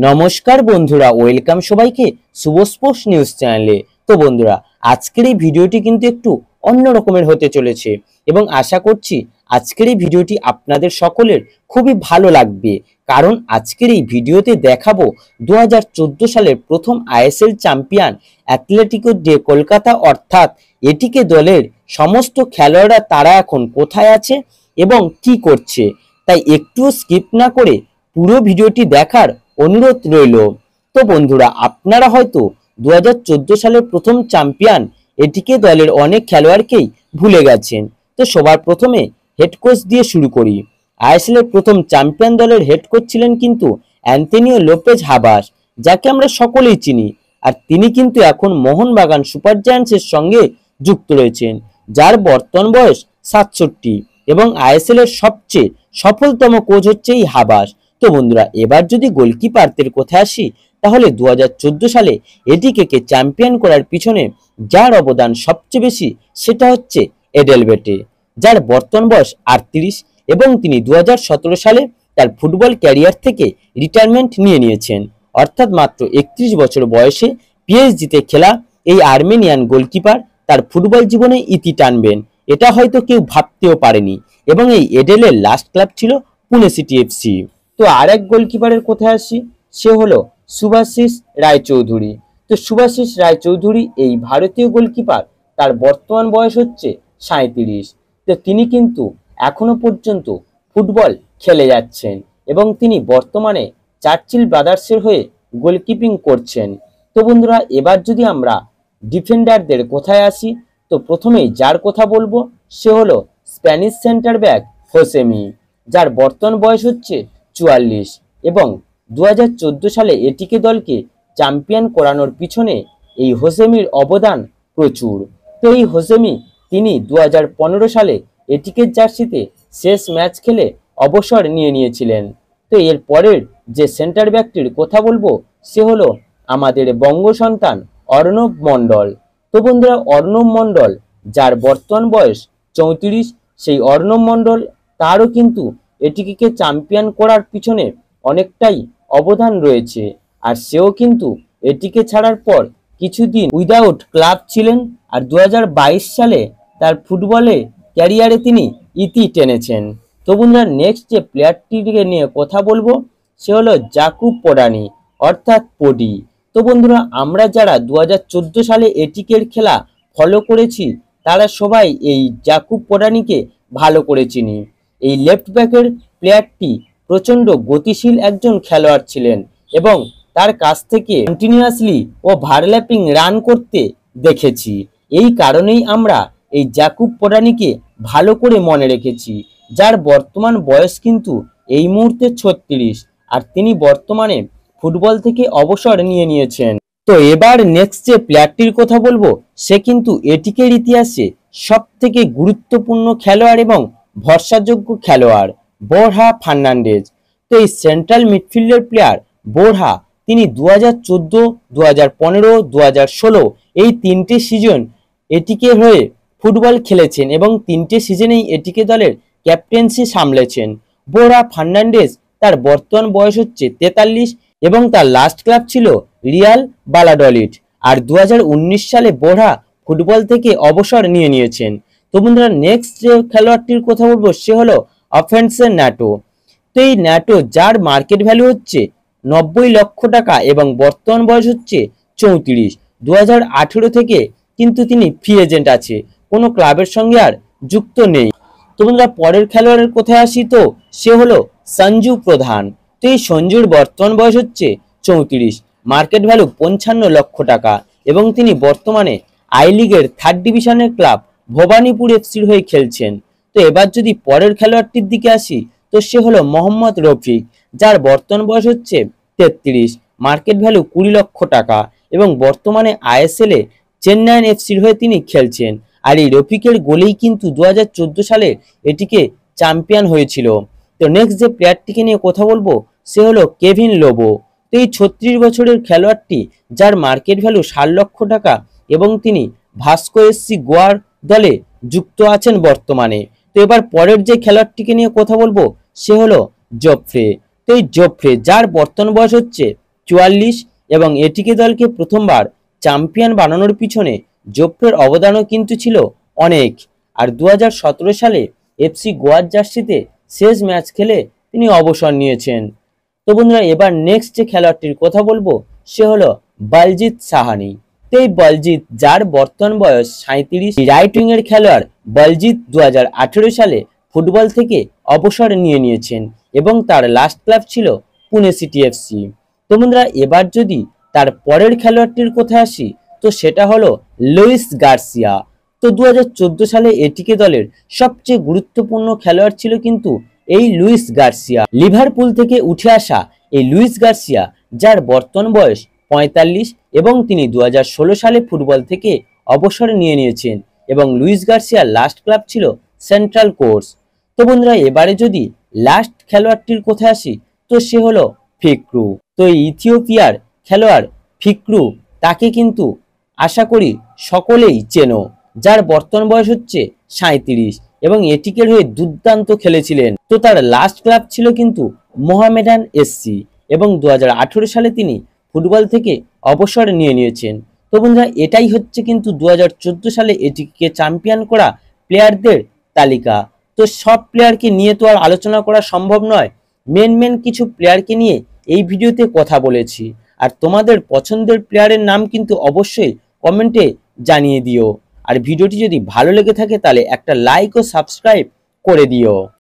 নমস্কার বন্ধুরা, ওয়েলকাম সবাইকে শুভ স্পোর্টস নিউজ চ্যানেলে। তো বন্ধুরা, আজকের এই ভিডিওটি কিন্তু একটু অন্য রকমের হতে চলেছে এবং আশা করছি আজকের এই ভিডিওটি আপনাদের সকলের খুবই ভালো লাগবে। কারণ আজকের এই ভিডিওতে দেখাবো 2014 সালের প্রথম ISL champion Atletico day Kolkata অর্থাৎ এটিকে দলের সমস্ত খেলোয়াড়রা তারা এখন কোথায় আছে এবং কি করছে। তাই একটু স্কিপ না করে পুরো ভিডিওটি দেখার অনুরোধ রইল। তো বন্ধুরা, আপনারা হয়তো 2014 সালের প্রথম চ্যাম্পিয়ন এটিকে দলের অনেক খেলোয়াড়কেই ভুলে গেছেন। তো সবার প্রথমে হেড কোচ দিয়ে শুরু করি। আইএসএল এর প্রথম চ্যাম্পিয়ন দলের হেড কোচ ছিলেন কিন্তু অ্যান্তোনিও লোপেজ হাবাস, যাকে আমরা সকলেই চিনি। আর তিনি কিন্তু এখন মোহনবাগান সুপার জায়ান্টসের সঙ্গে যুক্ত রয়েছেন, যার বর্তমান বয়স 67 এবং আইএসএল এর সবচেয়ে সফলতম কোচ হচ্ছে এই হাবাস। তো বন্ধুরা, এবার যদি গোলকিপারদের কথায় আসি, তাহলে 2014 সালে এটিকে চ্যাম্পিয়ন করার পিছনে যার অবদান সবচেয়ে বেশি সেটা হচ্ছে এডেলবেটে, যার বর্তমান বয়স 38 এবং তিনি 2017 সালে তার ফুটবল ক্যারিয়ার থেকে রিটায়ারমেন্ট নিয়েছেন। অর্থাৎ মাত্র 31 বছর বয়সে পিএসজিতে খেলা এই আর্মেনিয়ান গোলকিপার তার ফুটবল জীবনে ইতি টানবেন এটা হয়তো কেউ ভাবতেও পারেনি। এবং এই এডেলের লাস্ট ক্লাব ছিল পুনে সিটি এফসি। তো আর এক গোলকিপারের কোথায় আসি, সে হলো শুভাশিস রায়চৌধুরী। তো শুভাশিস রায়চৌধুরী এই ভারতীয় গোলকিপার, তার বর্তমান বয়স হচ্ছে 37। তো তিনি কিন্তু এখনো পর্যন্ত ফুটবল খেলে যাচ্ছেন এবং তিনি বর্তমানে চার্চিল ব্রাদার্সের হয়ে গোলকিপিং করছেন। তো বন্ধুরা, এবার যদি আমরা ডিফেন্ডারদের কোথায় আসি, তো প্রথমেই যার কথা বলবো সে হলো স্প্যানিশ সেন্টার ব্যাক হোসেমি, যার বর্তমান বয়স হচ্ছে 44 এবং 2014 সালে এটিকে দলকে চ্যাম্পিয়ন করানোর পিছনে এই হোসেমির অবদান প্রচুর। তো এই হোসেমি তিনি 2015 সালে এটিকে জার্সিতে শেষ ম্যাচ খেলে অবসর নিয়েছিলেন। তো এর পরের যে সেন্টার ব্যাকটির কথা বলবো সে হলো আমাদের বঙ্গ সন্তান অর্ণব মণ্ডল। তো বন্ধুরা, অর্ণব মণ্ডল যার বর্তমান বয়স 34, সেই অর্ণব মণ্ডল তারও কিন্তু এটিকে চ্যাম্পিয়ন করার পিছনে অনেকটাই অবদান রয়েছে। আর সেও কিন্তু এটিকে ছাড়ার পর কিছুদিন উইদাউট ক্লাব ছিলেন আর 2022 সালে তার ফুটবলে ক্যারিয়ারে তিনি ইতি টেনেছেন। তো বন্ধুরা, নেক্সট যে প্লেয়ারটিকে নিয়ে কথা বলবো সে হলো জাকুব পোডানি অর্থাৎ পোডি। তো বন্ধুরা, আমরা যারা 2014 সালে এটিকের খেলা ফলো করেছি তারা সবাই এই জাকুব পোডানিকে ভালো করে চিনি। এই লেফট ব্যাকের প্লেয়ারটি প্রচন্ড গতিশীল একজন খেলোয়াড় ছিলেন এবং তার কাছ থেকে কন্টিনিউয়াসলি ও ভারল্যাপিং রান করতে দেখেছি। এই কারণেই আমরা এই জাকুব পোডানিকে ভালো করে মনে রেখেছি, যার বর্তমান বয়স কিন্তু এই মুহূর্তে 36 আর তিনি বর্তমানে ফুটবল থেকে অবসর নিয়েছেন। তো এবার নেক্সট যে প্লেয়ারটির কথা বলবো সে কিন্তু এটিকের ইতিহাসে সব থেকে গুরুত্বপূর্ণ খেলোয়াড় এবং ভরসাযোগ্য খেলোয়াড় বোরহা ফার্নান্ডেজ। তো এই সেন্ট্রাল মিডফিল্ডের প্লেয়ার বোরহা তিনি 2014, 2015, 2016 এই তিনটে সিজন এটিকে হয়ে ফুটবল খেলেছেন এবং তিনটে সিজনেই এটিকে দলের ক্যাপ্টেন্সি সামলেছেন। বোরহা ফার্নান্ডেজ তার বর্তমান বয়স হচ্ছে 43 এবং তার লাস্ট ক্লাব ছিল রিয়াল ভালাডোলিড। আর 2019 সালে বোরহা ফুটবল থেকে অবসর নিয়েছেন। তো বন্ধুরা, নেক্সট যে খেলোয়াড়টির কথা বলবো সে হলো অফেন্সের ন্যাটো। তো এই ন্যাটো যার মার্কেট ভ্যালু হচ্ছে 90 লক্ষ টাকা এবং বর্তমান বয়স হচ্ছে 34। 2018 থেকে কিন্তু তিনি ফ্রি এজেন্ট আছে, কোনো ক্লাবের সঙ্গে আর যুক্ত নেই। তো বন্ধুরা, পরের খেলোয়াড়ের কোথায় আসি, তো সে হলো সঞ্জু প্রধান। তো এই সঞ্জুর বর্তমান বয়স হচ্ছে 34, মার্কেট ভ্যালু 55 লক্ষ টাকা এবং তিনি বর্তমানে আই লিগের 3rd ডিভিশনের ক্লাব ভবানীপুর এফসির হয়ে খেলছেন। তো এবার যদি পরের খেলোয়াড়টির দিকে আসি, তো সে হলো মোহাম্মদ রফিক, যার বর্তমান বয়স হচ্ছে 33, মার্কেট ভ্যালু 20 লক্ষ টাকা এবং বর্তমানে আইএসএল এ চেন্নাইন এফসির হয়ে তিনি খেলছেন। আর এই রফিকের গোলেই কিন্তু 2014 সালে এটিকে চ্যাম্পিয়ন হয়েছিল। তো নেক্সট যে প্লেয়ারটিকে নিয়ে কথা বলবো সে হলো কেভিন লোবো। তো এই 36 বছরের খেলোয়াড়টি যার মার্কেট ভ্যালু 60 লক্ষ টাকা এবং তিনি ভাস্কো এসসি গোয়ার দলে যুক্ত আছেন বর্তমানে। তো এবার পরের যে খেলোয়াড়টিকে নিয়ে কথা বলবো সে হলো জোফ্রে। তো এই জোফ্রে যার বর্তমান বয়স হচ্ছে 44 এবং এটিকে দলকে প্রথমবার চ্যাম্পিয়ন বানানোর পিছনে জোফ্রের অবদানও কিন্তু ছিল অনেক। আর 2017 সালে এফসি গোয়ার জার্সিতে শেষ ম্যাচ খেলে তিনি অবসর নিয়েছেন। তো বন্ধুরা, এবার নেক্সট যে খেলোয়াড়টির কথা বলবো সে হলো বলজিৎ সাহানি। তো এই বলজিৎ, যার বর্তমান বয়স 37, রাইট উইং এর খেলোয়াড় বলজিৎ 2018 সালে ফুটবল থেকে অবসর নিয়েছেন এবং তার লাস্ট ক্লাব ছিল পুনে সিটি এফসি। তো বন্ধুরা, এবার যদি তার পরের খেলোয়াড়টির কোথায় আসি তো সেটা হলো লুইস গার্সিয়া। তো 2014 সালে এটিকে দলের সবচেয়ে গুরুত্বপূর্ণ খেলোয়াড় ছিল কিন্তু এই লুইস গার্সিয়া। লিভারপুল থেকে উঠে আসা এই লুইস গার্সিয়া, যার বর্তমান বয়স 45 এবং তিনি 2016 সালে ফুটবল থেকে অবসর নিয়েছেন এবং লুইস গার্সিয়ার লাস্ট ক্লাব ছিল সেন্ট্রাল কোর্স। তো বন্ধুরা, এবারে যদি লাস্ট খেলোয়াড়টির কোথায় আসি তো সে হলো ফিক্রু। তো এই ইথিওপিয়ার খেলোয়াড় ফিক্রু, তাকে কিন্তু আশা করি সকলেই চেনো, যার বর্তমান বয়স হচ্ছে 37 এবং এটিকের হয়ে দুর্দান্ত খেলেছিলেন। তো তার লাস্ট ক্লাব ছিল কিন্তু মোহামেডান এসসি এবং 2018 সালে তিনি ফুটবল থেকে অবসর নিয়েছেন। তো বন্ধুরা, এটাই হচ্ছে কিন্তু 2014 সালে এটিকে চ্যাম্পিয়ন করা প্লেয়ারদের তালিকা। তো সব প্লেয়ারকে নিয়ে তো আর আলোচনা করা সম্ভব নয়, মেন কিছু প্লেয়ারকে নিয়ে এই ভিডিওতে কথা বলেছি। আর তোমাদের পছন্দের প্লেয়ারের নাম কিন্তু অবশ্যই কমেন্টে জানিয়ে দিও। আর ভিডিওটি যদি ভালো লেগে থাকে তাহলে একটা লাইক ও সাবস্ক্রাইব করে দিও।